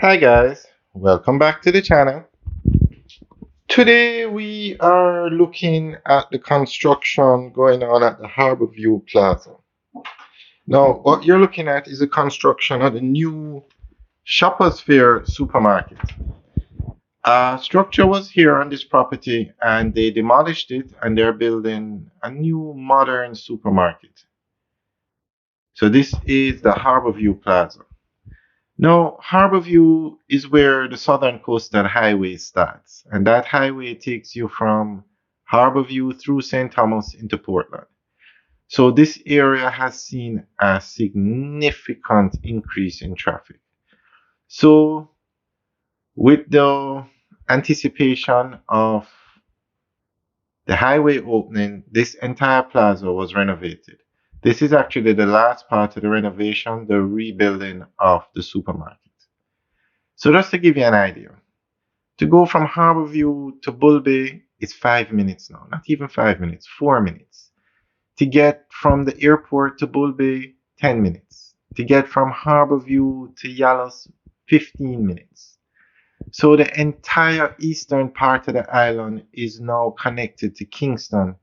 Hi guys, welcome back to the channel. Today we are looking at the construction going on at the Harbour Plaza. Now what you're looking at is the construction of the new Shoppers Fair supermarket. A structure was here on this property and they demolished it and they're building a new modern supermarket. So this is the Harbour Plaza. Now, Harborview is where the Southern Coastal Highway starts, and that highway takes you from Harborview through St. Thomas into Portland. So this area has seen a significant increase in traffic. So with the anticipation of the highway opening, this entire plaza was renovated. This is actually the last part of the renovation, the rebuilding of the supermarket. So just to give you an idea, to go from Harborview to Bull Bay is 5 minutes now. Not even 5 minutes, 4 minutes. To get from the airport to Bull Bay, 10 minutes. To get from Harborview to Yalos, 15 minutes. So the entire eastern part of the island is now connected to Kingston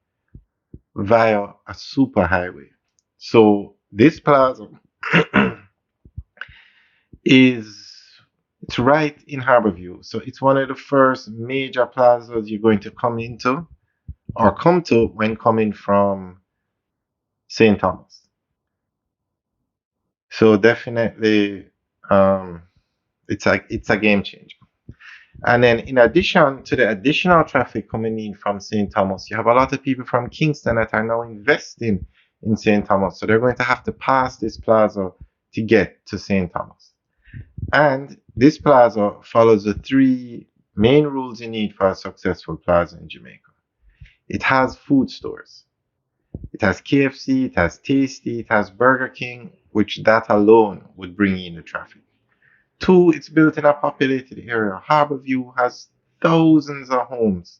via a superhighway. So this plaza it's right in Harborview. So it's one of the first major plazas you're going to come into or come to when coming from St. Thomas. So definitely it's a game changer. And then in addition to the additional traffic coming in from St. Thomas, you have a lot of people from Kingston that are now investing in St. Thomas. So they're going to have to pass this plaza to get to St. Thomas. And this plaza follows the three main rules you need for a successful plaza in Jamaica. It has food stores. It has KFC, it has Tasty, it has Burger King, which that alone would bring in the traffic. Two, it's built in a populated area. Harborview has thousands of homes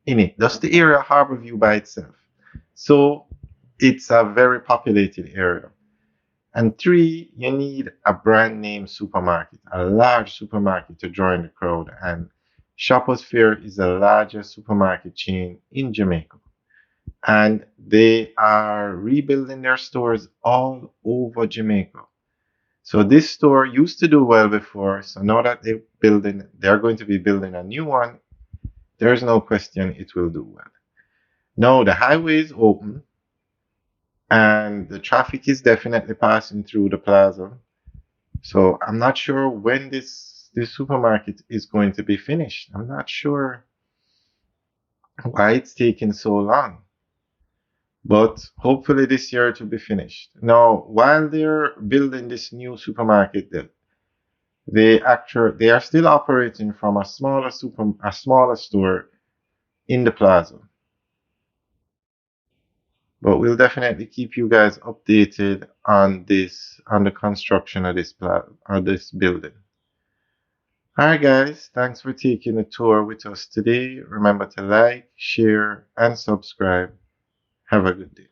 in it. Just the area Harborview by itself. So it's a very populated area. And three, you need a brand name supermarket, a large supermarket to draw in the crowd. And Shoppers Fair is the largest supermarket chain in Jamaica. And they are rebuilding their stores all over Jamaica. So this store used to do well before. So now that they're going to be building a new one. There's no question it will do well. Now the highway is open. And the traffic is definitely passing through the plaza. So I'm not sure when this supermarket is going to be finished. I'm not sure why it's taking so long. But hopefully this year it will be finished. Now, while they're building this new supermarket, they are still operating from a smaller store in the plaza. But we'll definitely keep you guys updated on the construction of this building. Alright guys, thanks for taking a tour with us today. Remember to like, share, and subscribe. Have a good day.